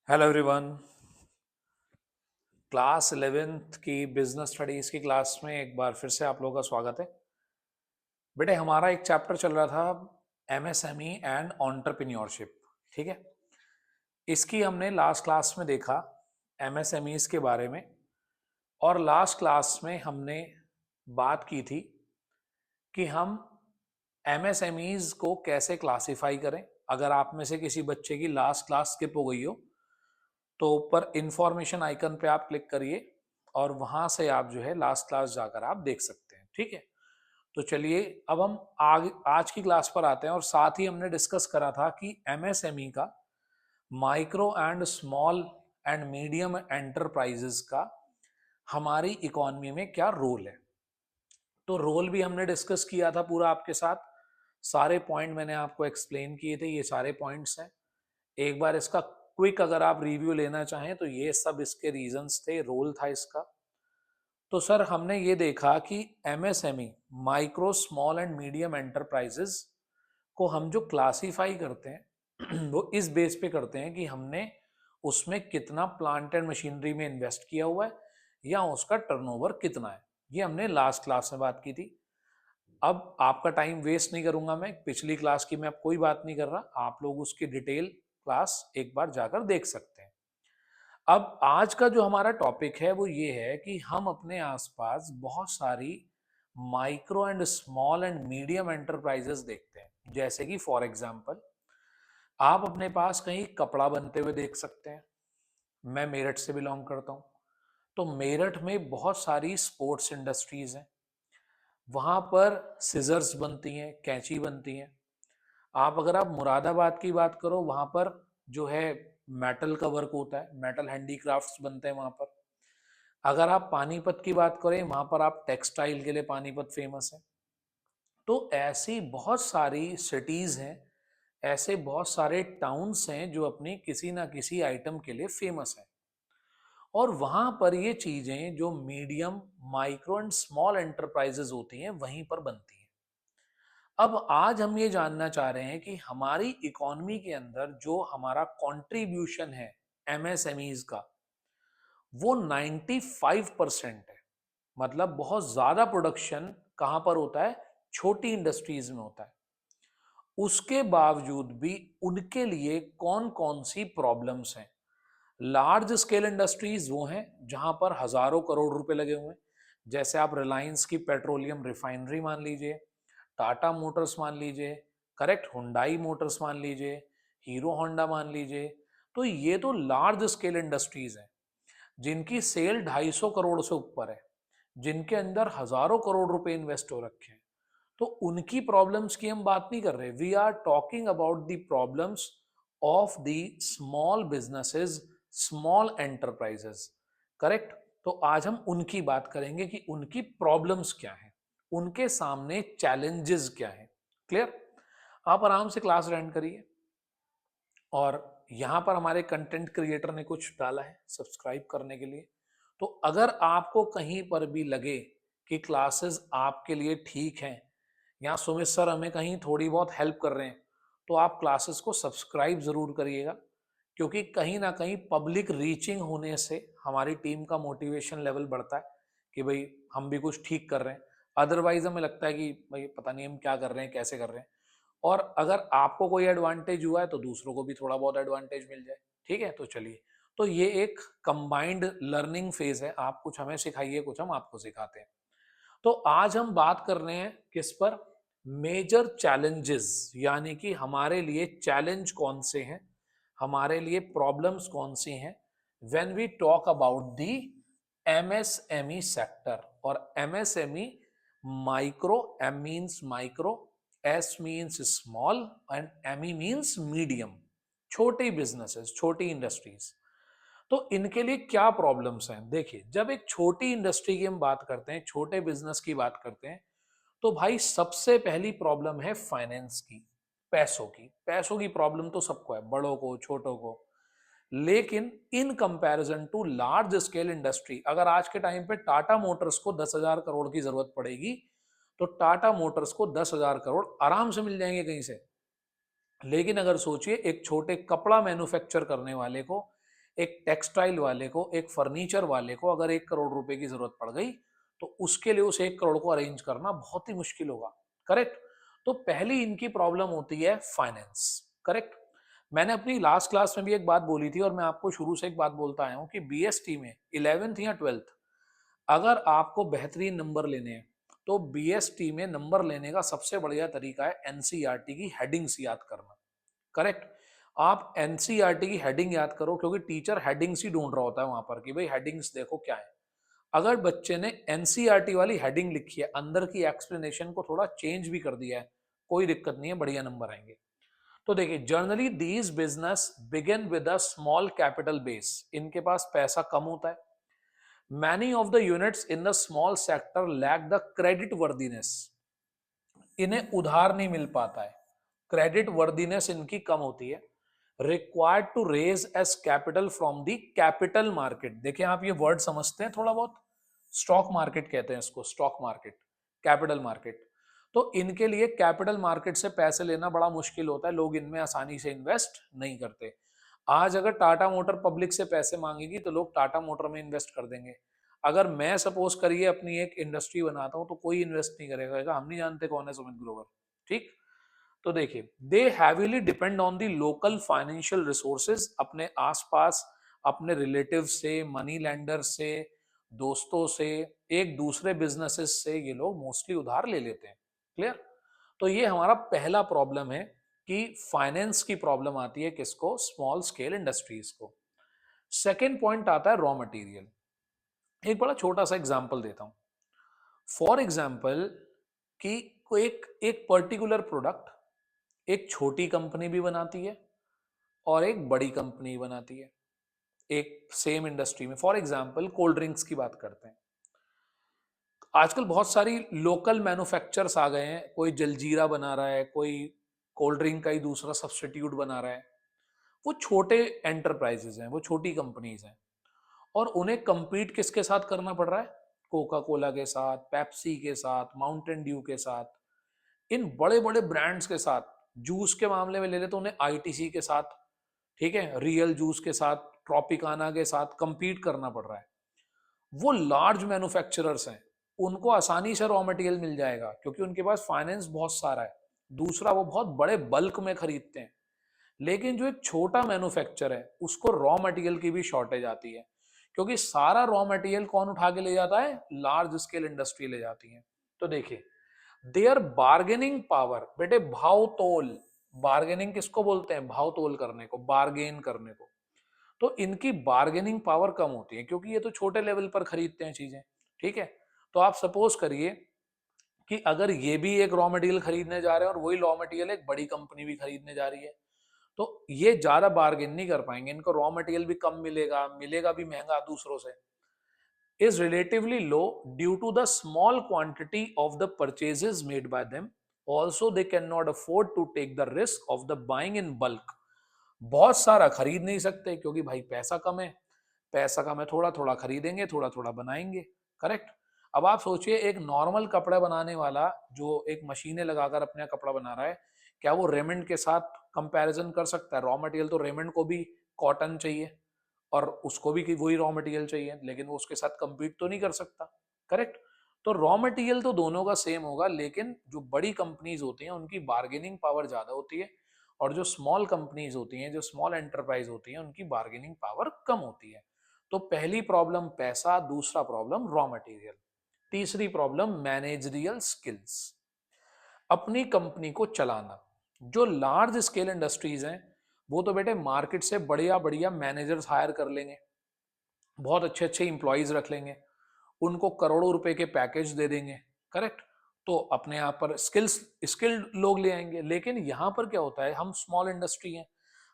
Hello everyone. Class 11th की business studies की class में एक बार फिर से आप लोगों का स्वागत है। बेटे हमारा एक चैप्टर चल रहा था एमएसएमई एंड एंटरप्रेन्योरशिप। ठीक है, इसकी हमने लास्ट क्लास में देखा एमएसएमईज के बारे में। और लास्ट क्लास में हमने बात की थी कि हम एमएसएमईज को कैसे क्लासिफाई करें। अगर आप में से किसी बच्चे की लास्ट क्लास स्किप हो गई हो तो ऊपर इंफॉर्मेशन आइकन पे आप क्लिक करिए और वहां से आप जो है लास्ट क्लास जाकर आप देख सकते हैं। ठीक है, तो चलिए अब हम आज की क्लास पर आते हैं। और साथ ही हमने डिस्कस करा था कि एमएसएमई का, micro and small and medium enterprises का हमारी इकोनॉमी में क्या रोल है। तो रोल भी हमने डिस्कस किया था पूरा आपके साथ। सारे पॉइंट मैंने आपको एक्सप्लेन किए थे, ये सारे पॉइंट्स हैं। एक बार इसका क्विक अगर आप रिव्यू लेना चाहें तो ये सब इसके रीजंस थे, रोल था इसका। तो सर हमने ये देखा कि MSME, micro small and medium enterprises को हम जो क्लासिफाई करते हैं वो इस बेस पे करते हैं कि हमने उसमें कितना प्लांट एंड मशीनरी में इन्वेस्ट किया हुआ है या उसका टर्नओवर कितना है। ये हमने लास्ट क्लास में बात की थी। अब आपका टाइम वेस्ट नहीं करूंगा, मैं पिछली क्लास की मैं अब कोई बात नहीं कर रहा, आप लोग उसकी डिटेल क्लास एक बार जाकर देख सकते हैं। अब आज का जो हमारा टॉपिक है वो ये है कि हम अपने आसपास बहुत सारी micro and small and medium enterprises देखते हैं। जैसे कि फॉर एग्जांपल आप अपने पास कहीं कपड़ा बनते हुए देख सकते हैं। मैं मेरठ से बिलोंग करता हूँ, तो मेरठ में बहुत सारी स्पोर्ट्स इंडस्ट्रीज हैं। वहां पर सिजर्स बनती हैं, कैंची बनती हैं। आप मुरादाबाद की बात करो, वहां पर जो है मेटल का वर्क होता है, मेटल हैंडीक्राफ्ट्स बनते हैं वहां पर। अगर आप पानीपत की बात करें, वहां पर आप टेक्सटाइल के लिए पानीपत फेमस है। तो ऐसी बहुत सारी सिटीज हैं, ऐसे बहुत सारे टाउन्स हैं जो अपनी किसी ना किसी आइटम के लिए फेमस है। और वहां पर ये चीजें जो medium, micro and small enterprises होती हैं वहीं पर बनती हैं। अब आज हम ये जानना चाह रहे हैं कि हमारी इकोनॉमी के अंदर जो हमारा कंट्रीब्यूशन है एमएसएमईज का, वो 95% है। मतलब बहुत ज्यादा प्रोडक्शन कहां पर होता है? छोटी इंडस्ट्रीज में होता है। उसके बावजूद भी उनके लिए कौन कौन सी प्रॉब्लम्स हैं? लार्ज स्केल इंडस्ट्रीज वो हैं जहां पर हजारों करोड़ रुपए लगे हुए हैं। जैसे आप रिलायंस की पेट्रोलियम रिफाइनरी मान लीजिए, टाटा मोटर्स मान लीजिए, करेक्ट, हुंडई मोटर्स मान लीजिए, हीरो होंडा मान लीजिए। तो ये तो लार्ज स्केल इंडस्ट्रीज हैं जिनकी सेल 250 करोड़ से ऊपर है, जिनके अंदर हजारों करोड़ रुपए इन्वेस्ट हो रखे हैं। तो उनकी प्रॉब्लम्स की हम बात नहीं कर रहे, we are talking about the problems of the small businesses, small enterprises. Correct. तो आज हम उनकी बात करेंगे कि उनकी प्रॉब्लम्स क्या हैं, उनके सामने चैलेंजेस क्या हैं। क्लियर? आप आराम से क्लास अटेंड करिए। और यहां पर हमारे कंटेंट क्रिएटर ने कुछ डाला है सब्सक्राइब करने के लिए। तो अगर आपको कहीं पर भी लगे कि क्लासेस आपके लिए ठीक हैं या सुमित सर हमें कहीं थोड़ी बहुत हेल्प कर रहे हैं, तो आप क्लासेस को सब्सक्राइब जरूर करिएगा। क्योंकि कहीं ना कहीं पब्लिक रीचिंग होने से हमारी टीम का मोटिवेशन लेवल बढ़ता है कि भाई हम भी कुछ ठीक कर रहे हैं। अदरवाइज हमें लगता है कि भाई पता नहीं हम क्या कर रहे हैं, कैसे कर रहे हैं। और अगर आपको कोई एडवांटेज हुआ है तो दूसरों को भी थोड़ा बहुत एडवांटेज मिल जाए। ठीक है, तो चलिए। तो ये एक कंबाइंड लर्निंग फेज है, आप कुछ हमें सिखाइए, कुछ हम आपको सिखाते हैं। तो आज हम बात कर रहे हैं किस पर? मेजर चैलेंजेस, यानी कि हमारे लिए चैलेंज कौन से हैं, हमारे लिए प्रॉब्लम्स कौन सी हैं when we talk about the MSME sector. और MSME, micro, M means micro, S means small and ME means medium. छोटी बिजनेसेस, छोटी इंडस्ट्रीज। तो इनके लिए क्या प्रॉब्लम्स हैं? देखिए, जब एक छोटी इंडस्ट्री की हम बात करते हैं, छोटे बिजनेस की बात करते हैं, तो भाई सबसे पहली प्रॉब्लम है फाइनेंस की, पैसों की। पैसों की प्रॉब्लम तो सबको है, बड़ों को, छोटों को। लेकिन in comparison to large scale industry, अगर आज के टाइम पे टाटा मोटर्स को 10,000 करोड़ की जरूरत पड़ेगी तो टाटा मोटर्स को 10,000 करोड़ आराम से मिल जाएंगे कहीं से। लेकिन अगर सोचिए एक छोटे कपड़ा मैन्युफैक्चर करने वाले को एक टेक्सटाइल वाले को, एक फर्नीचर वाले को अगर 1 करोड़ रुपए की जरूरत पड़ गई तो उसके लिए उस 1 करोड़ को अरेंज करना बहुत ही मुश्किल होगा। करेक्ट। तो पहली इनकी प्रॉब्लम होती है फाइनेंस। करेक्ट। मैंने अपनी लास्ट क्लास में भी एक बात बोली थी और मैं आपको शुरू से एक बात बोलता आया हूं कि बीएसटी में 11th या 12th अगर आपको बेहतरीन नंबर लेने हैं तो बीएसटी में नंबर लेने का सबसे बढ़िया तरीका है एनसीईआरटी की हेडिंग्स याद करना। करेक्ट। आप एनसीईआरटी की हेडिंग याद करो क्योंकि टीचर हेडिंग्स ही ढूंढ रहा होता है वहां पर कि भाई हेडिंग्स देखो क्या है। अगर बच्चे ने एनसीईआरटी वाली हेडिंग लिखी है, अंदर की एक्सप्लेनेशन को थोड़ा चेंज भी कर दिया है, कोई दिक्कत नहीं है, बढ़िया नंबर आएंगे। तो देखिए, generally these business begin with a small capital base. इनके पास पैसा कम होता है। Many of the units in the small sector lack the credit worthiness. इन्हें उधार नहीं मिल पाता है, क्रेडिट वर्दीनेस इनकी कम होती है। Required to raise as capital from the capital market. देखिए आप ये वर्ड समझते हैं थोड़ा बहुत, स्टॉक मार्केट कहते हैं इसको, स्टॉक मार्केट, कैपिटल मार्केट। तो इनके लिए कैपिटल मार्केट से पैसे लेना बड़ा मुश्किल होता है, लोग इनमें आसानी से इन्वेस्ट नहीं करते। आज अगर टाटा मोटर पब्लिक से पैसे मांगेगी तो लोग टाटा मोटर में इन्वेस्ट कर देंगे। अगर मैं सपोज करिए अपनी एक इंडस्ट्री बनाता हूं तो कोई इन्वेस्ट नहीं करेगा, हम नहीं जानते कौन है सुमित ग्रोवर। ठीक। तो देखिए, they heavily depend on the local financial resources. अपने आसपास अपने रिलेटिव से, मनी लेंडर से, दोस्तों से, एक दूसरे बिजनेसेस से ये लोग मोस्टली उधार ले लेते हैं। क्लियर। तो ये हमारा पहला प्रॉब्लम है कि फाइनेंस की प्रॉब्लम आती है किसको, स्मॉल स्केल इंडस्ट्रीज को। सेकेंड पॉइंट आता है रॉ मटेरियल। एक बड़ा छोटा सा एग्जांपल देता हूं। फॉर एग्जांपल कि कोई एक एक पर्टिकुलर प्रोडक्ट एक छोटी कंपनी भी बनाती है और एक बड़ी कंपनी बनाती है एक सेम इंडस्ट्री में। फॉर एग्जांपल कोल्ड ड्रिंक्स की बात करते हैं। आजकल बहुत सारी लोकल मैन्युफैक्चरर्स आ गए हैं, कोई जलजीरा बना रहा है, कोई कोल्ड ड्रिंक का ही दूसरा सब्स्टिट्यूट बना रहा है। वो छोटे एंटरप्राइजेज हैं, वो छोटी कंपनीज हैं और उन्हें compete किसके साथ करना पड़ रहा है, कोका कोला के साथ, पेप्सी के साथ, माउंटेन ड्यू के साथ, इन बड़े बड़े ब्रांड्स के साथ। जूस के मामले में ले ले तो उन्हें आईटीसी के साथ, ठीक है, रियल जूस के साथ, ट्रॉपिकाना के साथ compete करना पड़ रहा है। वो लार्ज मैन्युफैक्चरर्स हैं, उनको आसानी से रॉ मटेरियल मिल जाएगा क्योंकि उनके पास फाइनेंस बहुत सारा है। दूसरा, वो बहुत बड़े बल्क में खरीदते हैं। लेकिन जो एक छोटा मैन्युफैक्चर है उसको रॉ मटेरियल की भी शॉर्टेज आती है क्योंकि सारा रॉ मटेरियल कौन उठा के ले जाता है, लार्ज स्केल इंडस्ट्री ले जाती है। तो देखिए, देयर बार्गेनिंग पावर, बेटे भाव तोल, बार्गेनिंग किसको बोलते हैं, भाव तोल करने को, बार्गेन करने को। तो इनकी बार्गेनिंग पावर कम होती है क्योंकि ये तो छोटे लेवल पर खरीदते हैं चीजें। ठीक है। तो आप सपोज करिए कि अगर ये भी एक रॉ मटेरियल खरीदने जा रहे हैं और वही रॉ मटेरियल एक बड़ी कंपनी भी खरीदने जा रही है तो ये ज्यादा बार्गेन नहीं कर पाएंगे, इनको रॉ मटेरियल भी कम मिलेगा, मिलेगा भी महंगा दूसरों से। is relatively low due to the small quantity of the purchases made by them. Also, they cannot afford to take the risk of the buying in bulk. बहुत सारा खरीद नहीं सकते क्योंकि भाई पैसा कम है, पैसा कम है, थोड़ा थोड़ा खरीदेंगे, थोड़ा थोड़ा बनाएंगे। करेक्ट। अब आप सोचिए, एक नॉर्मल कपड़ा बनाने वाला जो एक मशीनें लगाकर अपना कपड़ा बना रहा है, क्या वो रेमंड के साथ कंपैरिजन कर सकता है? रॉ मटेरियल तो रेमंड को भी कॉटन चाहिए और उसको भी वही रॉ मटेरियल चाहिए, लेकिन वो उसके साथ compete तो नहीं कर सकता। करेक्ट। तो रॉ मटेरियल तो दोनों का सेम होगा, लेकिन जो बड़ी कंपनीज होती हैं उनकी बार्गेनिंग पावर ज्यादा होती है और जो स्मॉल कंपनीज होती हैं, जो स्मॉल एंटरप्राइज होती हैं, उनकी बार्गेनिंग पावर कम होती है। तो पहली प्रॉब्लम पैसा, दूसरा प्रॉब्लम रॉ मटेरियल, तीसरी प्रॉब्लम मैनेजरियल स्किल्स, अपनी कंपनी को चलाना। जो लार्ज स्केल इंडस्ट्रीज हैं वो तो बेटे मार्केट से बढ़िया बढ़िया मैनेजर्स हायर कर लेंगे, बहुत अच्छे अच्छे इंप्लॉइज रख लेंगे, उनको करोड़ों रुपए के पैकेज दे देंगे। करेक्ट। तो अपने यहाँ पर स्किल्ड लोग ले आएंगे। लेकिन यहाँ पर क्या होता है, हम स्मॉल इंडस्ट्री हैं,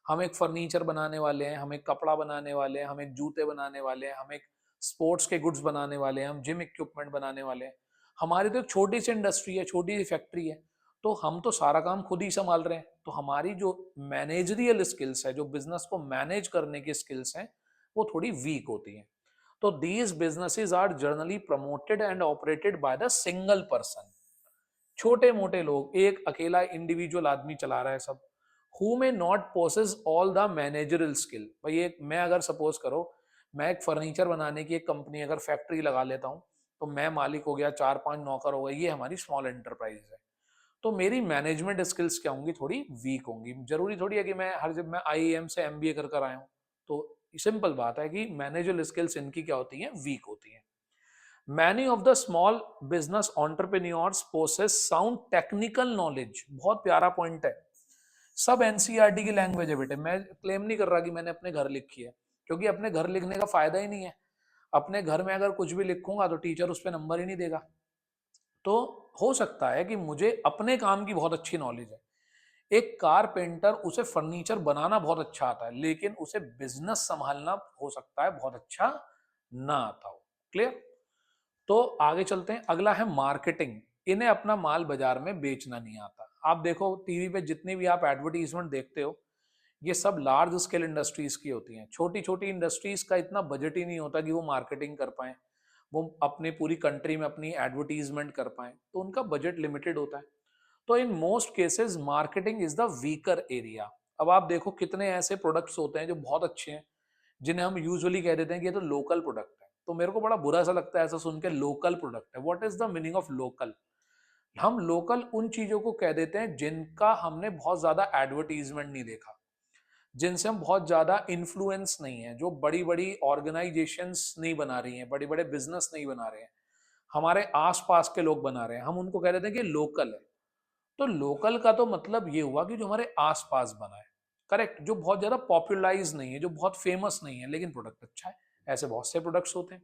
हम एक फर्नीचर बनाने वाले हैं, हम एक कपड़ा बनाने वाले हैं, हम एक जूते बनाने वाले हैं, हम एक स्पोर्ट्स के गुड्स बनाने वाले हैं, हम जिम इक्विपमेंट बनाने वाले हैं। हमारी तो एक छोटी सी इंडस्ट्री है, छोटी सी फैक्ट्री है, तो हम तो सारा काम खुद ही संभाल रहे हैं। तो हमारी जो मैनेजरियल स्किल्स है, जो बिजनेस को मैनेज करने की स्किल्स हैं, वो थोड़ी वीक होती हैं। तो these businesses are generally promoted and operated by the single person. छोटे मोटे लोग, एक अकेला इंडिविजुअल आदमी चला रहा है सब। Who may not possess all the managerial skill. भाई एक मैं अगर सपोज करो मैं एक फर्नीचर बनाने की एक कंपनी अगर फैक्ट्री लगा लेता हूँ, तो मैं मालिक हो गया, 4-5 नौकर हो गए, ये हमारी स्मॉल एंटरप्राइज है। तो मेरी मैनेजमेंट स्किल्स क्या होंगी, थोड़ी वीक होंगी। जरूरी थोड़ी है कि मैं हर जब मैं आईआईएम से एमबीए कर कर आया हूँ, तो सिंपल बात है कि मैनेजर स्किल्स इनकी क्या होती हैं, वीक होती हैं। Many of the small business entrepreneurs possess sound technical knowledge. बहुत प्यारा पॉइंट है। सब एनसीईआरटी की लैंग्वेज है बेटे। मैं क्लेम नहीं कर रहा कि मैंने अपने घर लिखी है, क्योंकि अपने घर लिखने का फायदा ही नहीं है। अपने घर में अगर कुछ भी लिखूंगा तो टीचर उस पर नंबर ही नहीं देगा। तो हो सकता है कि मुझे अपने काम की बहुत अच्छी नॉलेज है। एक कारपेंटर, उसे फर्नीचर बनाना बहुत अच्छा आता है, लेकिन उसे बिजनेस संभालना हो सकता है बहुत अच्छा ना आता हो। क्लियर? तो आगे चलते हैं। अगला है मार्केटिंग। इन्हें अपना माल बाजार में बेचना नहीं आता। आप देखो टीवी पे जितनी भी आप एडवर्टीजमेंट देखते हो, ये सब लार्ज स्केल इंडस्ट्रीज की होती हैं। छोटी छोटी इंडस्ट्रीज का इतना बजट ही नहीं होता कि वो मार्केटिंग कर पाए, वो अपने पूरी कंट्री में अपनी एडवर्टीजमेंट कर पाए, तो उनका बजट लिमिटेड होता है। तो in most cases marketing is the weaker area. अब आप देखो कितने ऐसे प्रोडक्ट्स होते हैं जो बहुत अच्छे हैं, जिन्हें हम यूजुअली कह देते हैं कि ये तो लोकल प्रोडक्ट है। तो मेरे को बड़ा बुरा सा लगता है ऐसा सुन के, लोकल प्रोडक्ट है। What is the meaning of local? हम लोकल उन चीजों को कह देते हैं जिनका हमने बहुत ज्यादा एडवर्टीजमेंट नहीं देखा, जिनसे हम बहुत ज्यादा इन्फ्लुएंस नहीं है, जो बड़ी बड़ी ऑर्गेनाइजेशंस नहीं बना रही हैं, बड़े बड़े बिजनेस नहीं बना रहे हैं, हमारे आसपास के लोग बना रहे हैं, हम उनको कह देते हैं कि लोकल है। तो लोकल का तो मतलब ये हुआ कि जो हमारे आसपास बना है। करेक्ट? जो बहुत ज्यादा पॉपुलराइज नहीं है, जो बहुत फेमस नहीं है, लेकिन प्रोडक्ट अच्छा है। ऐसे बहुत से प्रोडक्ट्स होते हैं।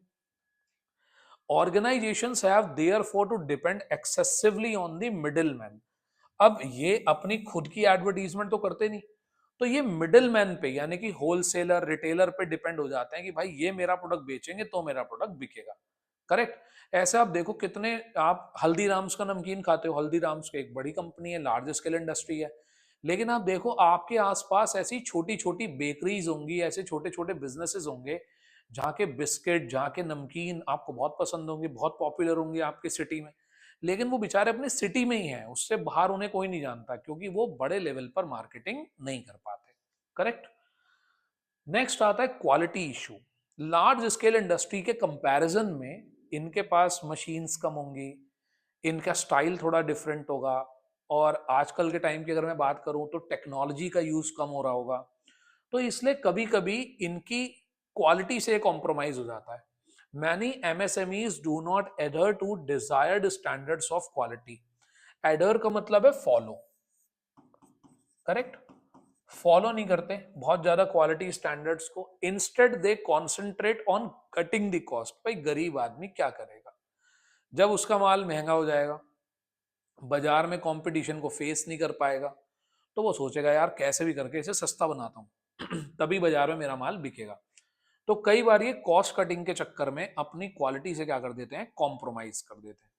Organisations have therefore to depend excessively on the middle man. अब ये अपनी खुद की एडवर्टीजमेंट तो करते नहीं, तो ये मिडिल मैन पे यानी कि होलसेलर रिटेलर पे डिपेंड हो जाते हैं कि भाई ये मेरा प्रोडक्ट बेचेंगे तो मेरा प्रोडक्ट बिकेगा। करेक्ट? ऐसे आप देखो कितने, आप हल्दीराम्स का नमकीन खाते हो, हल्दीराम्स की एक बड़ी कंपनी है, लार्ज स्केल इंडस्ट्री है, लेकिन आप देखो आपके आसपास ऐसी छोटी छोटी बेकरीज होंगी, ऐसे छोटे छोटे बिजनेसेस होंगे जहाँ के बिस्किट, जहाँ के नमकीन आपको बहुत पसंद होंगे, बहुत पॉपुलर होंगे आपके सिटी में, लेकिन वो बेचारे अपने सिटी में ही हैं, उससे बाहर उन्हें कोई नहीं जानता, क्योंकि वो बड़े लेवल पर मार्केटिंग नहीं कर पाते। करेक्ट? नेक्स्ट आता है quality issue. Large scale industry के कंपैरिजन में इनके पास मशीन्स कम होंगी, इनका स्टाइल थोड़ा डिफरेंट होगा, और आजकल के टाइम की अगर मैं बात करूं तो टेक्नोलॉजी का यूज कम हो रहा होगा। तो इसलिए कभी कभी इनकी क्वालिटी से कॉम्प्रोमाइज हो जाता है। Many MSMEs do not adhere to desired standards of quality. Adhere का मतलब है फॉलो। करेक्ट? फॉलो नहीं करते बहुत ज्यादा क्वालिटी स्टैंडर्ड्स को। Instead they concentrate on cutting the cost. भाई गरीब आदमी क्या करेगा जब उसका माल महंगा हो जाएगा, बाजार में कंपटीशन को फेस नहीं कर पाएगा, तो वो सोचेगा यार कैसे भी करके इसे सस्ता बनाता हूं तभी बाजार में मेरा माल बिकेगा। तो कई बार ये कॉस्ट कटिंग के चक्कर में अपनी क्वालिटी से क्या कर देते हैं, कॉम्प्रोमाइज कर देते हैं।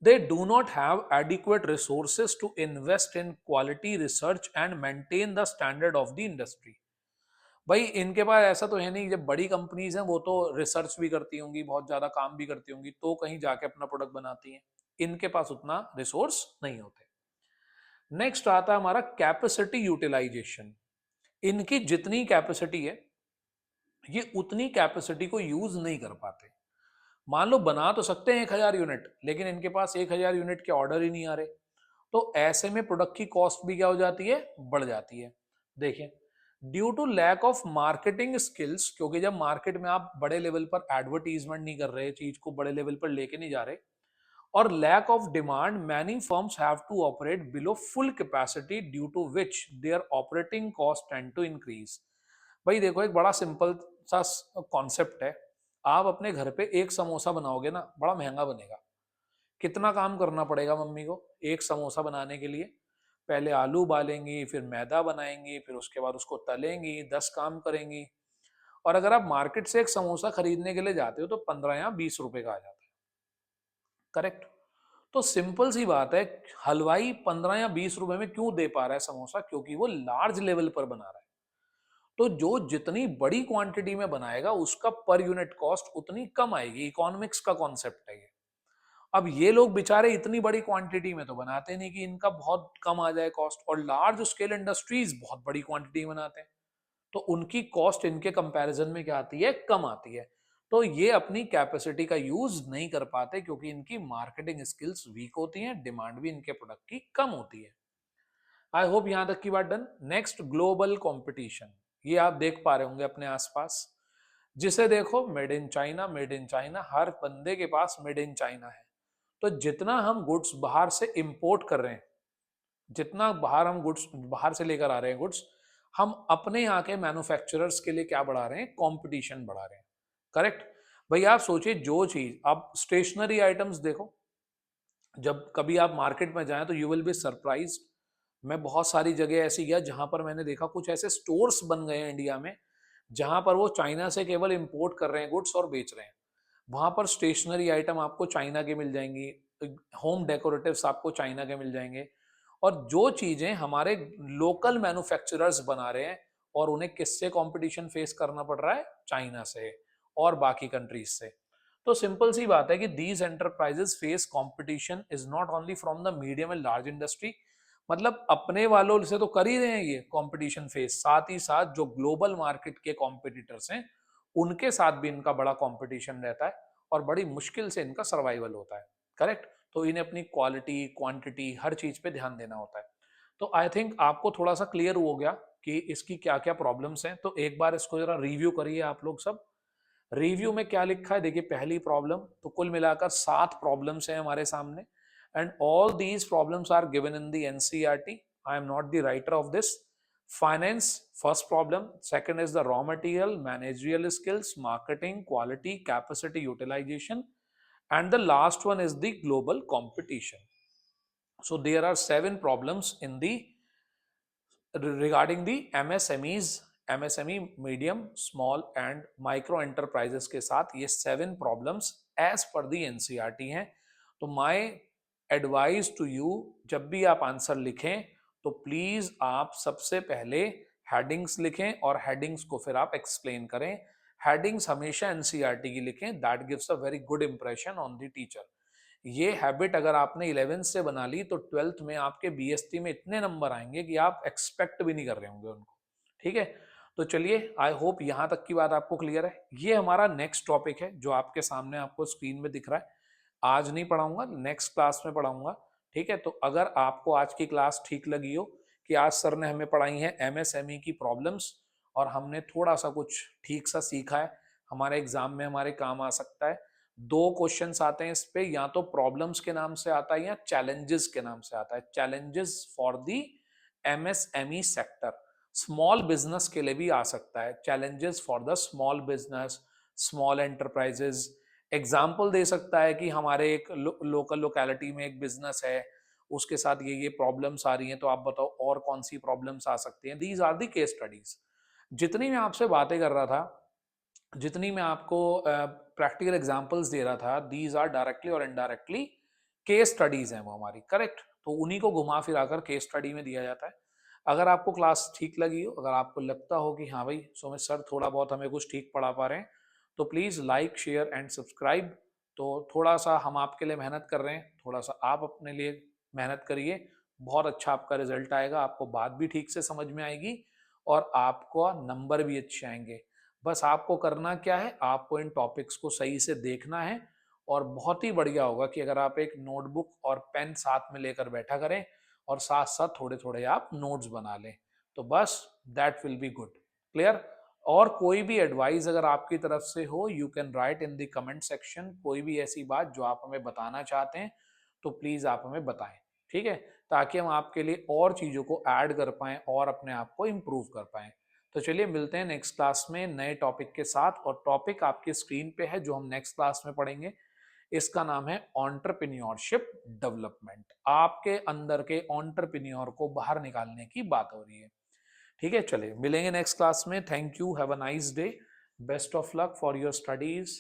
They do not have adequate resources to invest in quality research and maintain the standard of the industry. भाई इनके पास ऐसा तो है नहीं, जब बड़ी कंपनीज हैं वो तो रिसर्च भी करती होंगी, बहुत ज्यादा काम भी करती होंगी, तो कहीं जाके अपना प्रोडक्ट बनाती हैं। इनके पास उतना रिसोर्स नहीं होते। नेक्स्ट आता है हमारा कैपेसिटी यूटिलाइजेशन। इनकी जितनी कैपेसिटी है, ये उतनी कैपेसिटी को यूज नहीं कर पाते। मान लो बना तो सकते हैं 1000 यूनिट, लेकिन इनके पास 1000 यूनिट के ऑर्डर ही नहीं आ रहे। तो ऐसे में प्रोडक्ट की कॉस्ट भी क्या हो जाती है, बढ़ जाती है। देखिए, due to lack of marketing skills, क्योंकि जब मार्केट में आप बड़े लेवल पर एडवर्टीजमेंट नहीं कर रहे, चीज को बड़े लेवल पर लेके नहीं जा रहे, और lack of demand, many firms have to operate below full capacity, due to which their operating cost tend to increase. भाई देखो एक बड़ा सिंपल सा कॉन्सेप्ट है। आप अपने घर पे एक समोसा बनाओगे ना, बड़ा महंगा बनेगा। कितना काम करना पड़ेगा मम्मी को एक समोसा बनाने के लिए? पहले आलू उबालेंगी, फिर मैदा बनाएंगी, फिर उसके बाद उसको तलेंगी, 10 काम करेंगी। और अगर आप मार्केट से एक समोसा खरीदने के लिए जाते हो तो 15 या 20 रुपए का आ जाता है। करेक्ट? तो सिंपल सी बात है, हलवाई 15 या 20 रुपए में क्यों दे पा रहा है समोसा? क्योंकि वो लार्ज लेवल पर बना रहा है। तो जो जितनी बड़ी क्वांटिटी में बनाएगा उसका पर यूनिट कॉस्ट उतनी कम आएगी। इकोनॉमिक्स का कॉन्सेप्ट है ये। अब ये लोग बेचारे इतनी बड़ी क्वांटिटी में तो बनाते नहीं कि इनका बहुत कम आ जाए कॉस्ट, और लार्ज स्केल इंडस्ट्रीज बहुत बड़ी क्वांटिटी में बनाते हैं, तो उनकी कॉस्ट इनके कंपैरिजन में क्या आती है, कम आती है। तो ये अपनी कैपेसिटी का यूज नहीं कर पाते क्योंकि इनकी मार्केटिंग स्किल्स वीक होती हैं, डिमांड भी इनके प्रोडक्ट की कम होती है। आई होप यहां तक की बात डन। Next, global competition. ये आप देख पा रहे होंगे अपने आसपास, जिसे देखो made in China, made in China, हर बंदे के पास मेड इन चाइना है। तो जितना हम गुड्स बाहर से इंपोर्ट कर रहे हैं, जितना बाहर हम गुड्स बाहर से लेकर आ रहे हैं गुड्स, हम अपने यहाँ के मैन्युफैक्चरर्स के लिए क्या बढ़ा रहे हैं, कंपटीशन बढ़ा रहे हैं। करेक्ट। भाई आप सोचिए, जो चीज आप स्टेशनरी आइटम्स देखो, जब कभी आप मार्केट में जाएं तो यू विल बी सरप्राइज। मैं बहुत सारी जगह ऐसी गया जहां पर मैंने देखा कुछ ऐसे स्टोर्स बन गए हैं इंडिया में, जहां पर वो चाइना से केवल इंपोर्ट कर रहे हैं गुड्स और बेच रहे हैं। वहां पर स्टेशनरी आइटम आपको चाइना के मिल जाएंगी, होम डेकोरेटिव्स आपको चाइना के मिल जाएंगे, और जो चीजें हमारे लोकल मैन्युफैक्चरर्स बना रहे हैं, और उन्हें किससे कंपटीशन फेस करना पड़ रहा है, चाइना से और बाकी कंट्रीज से। तो सिंपल सी बात है कि these enterprises face competition is not only from the medium and large industry, मतलब अपने वालों से तो कर ही रहे हैं ये कंपटीशन फेस, साथ ही साथ जो ग्लोबल मार्केट के कॉम्पिटिटर्स हैं उनके साथ भी इनका बड़ा कंपटीशन रहता है, और बड़ी मुश्किल से इनका सर्वाइवल होता है। करेक्ट। तो इन्हें अपनी क्वालिटी, क्वांटिटी, हर चीज पे ध्यान देना होता है। तो आई थिंक आपको थोड़ा सा क्लियर हो गया कि इसकी क्या क्या प्रॉब्लम्स हैं। तो एक बार इसको जरा रिव्यू करिए आप लोग सब। रिव्यू में क्या लिखा है देखिए, पहली प्रॉब्लम, तो कुल मिलाकर 7 प्रॉब्लम्स हैं हमारे सामने, and all these problems are given in the NCERT. I am not the writer of this. Finance, first problem. Second is the raw material, managerial skills, marketing, quality, capacity utilisation, and the last one is the global competition. So there are 7 problems in the regarding the MSMEs, MSME, medium, small and micro enterprises के साथ ये 7 problems as per दी NCERT हैं। तो my advice to you, जब भी आप answer लिखें तो प्लीज आप सबसे पहले हेडिंग्स लिखें, और हेडिंग्स को फिर आप एक्सप्लेन करें। हेडिंग्स हमेशा एनसीईआरटी की लिखें, that gives a very good impression on the teacher. ये हैबिट अगर आपने 11th से बना ली तो 12th में आपके बीएसटी में इतने नंबर आएंगे कि आप एक्सपेक्ट भी नहीं कर रहे होंगे उनको। ठीक है। तो चलिए, आई होप यहां तक की बात आपको क्लियर है। ये हमारा नेक्स्ट टॉपिक है जो आपके सामने आपको स्क्रीन में दिख रहा है। आज नहीं पढ़ाऊंगा, नेक्स्ट क्लास में पढ़ाऊंगा। ठीक है। तो अगर आपको आज की क्लास ठीक लगी हो कि आज सर ने हमें पढ़ाई है एमएसएमई की प्रॉब्लम्स, और हमने थोड़ा सा कुछ ठीक सा सीखा है, हमारे एग्जाम में हमारे काम आ सकता है। 2 क्वेश्चंस आते हैं इस पे, या तो प्रॉब्लम्स के नाम से आता है या चैलेंजेस के नाम से आता है। Challenges for the MSME sector, small business के लिए भी आ सकता है, challenges for the small business, small enterprises. Example दे सकता है कि हमारे एक लोकल लोकेलिटी में एक बिजनेस है, उसके साथ ये प्रॉब्लम्स आ रही हैं, तो आप बताओ और कौन सी प्रॉब्लम्स आ सकती हैं। These are the case studies. जितनी मैं आपसे बातें कर रहा था, जितनी मैं आपको प्रैक्टिकल एग्जांपल्स दे रहा था, दीज आर डायरेक्टली और इनडायरेक्टली केस स्टडीज हैं वो हमारी। करेक्ट। तो उन्हीं को घुमा फिरा कर केस स्टडी में दिया जाता है। अगर आपको क्लास ठीक लगी हो, अगर आपको लगता हो कि हाँ भाई सुमित सर थोड़ा बहुत हमें कुछ ठीक पढ़ा पा रहे हैं, तो please like, share and subscribe. तो थोड़ा सा हम आपके लिए मेहनत कर रहे हैं, थोड़ा सा आप अपने लिए मेहनत करिए, बहुत अच्छा आपका रिजल्ट आएगा, आपको बात भी ठीक से समझ में आएगी, और आपको नंबर भी अच्छे आएंगे। बस आपको करना क्या है, आपको इन टॉपिक्स को सही से देखना है, और बहुत ही बढ़िया होगा कि अगर आप एक नोटबुक और पेन साथ में लेकर बैठा करें, और साथ साथ थोड़े थोड़े आप नोट्स बना लें, तो बस that will be good. Clear. और कोई भी एडवाइस अगर आपकी तरफ से हो, you can write in the comment section, कोई भी ऐसी बात जो आप हमें बताना चाहते हैं तो प्लीज आप हमें बताएं। ठीक है। ताकि हम आपके लिए और चीजों को ऐड कर पाएं और अपने आप को इम्प्रूव कर पाएं। तो चलिए मिलते हैं नेक्स्ट क्लास में नए टॉपिक के साथ, और टॉपिक आपकी स्क्रीन पे है जो हम नेक्स्ट क्लास में पढ़ेंगे। इसका नाम है एंटरप्रेन्योरशिप डेवलपमेंट। आपके अंदर के एंटरप्रेन्योर को बाहर निकालने की बात हो रही है। ठीक है। चलिए मिलेंगे नेक्स्ट क्लास में। Thank you, have a nice day, best of luck for your studies.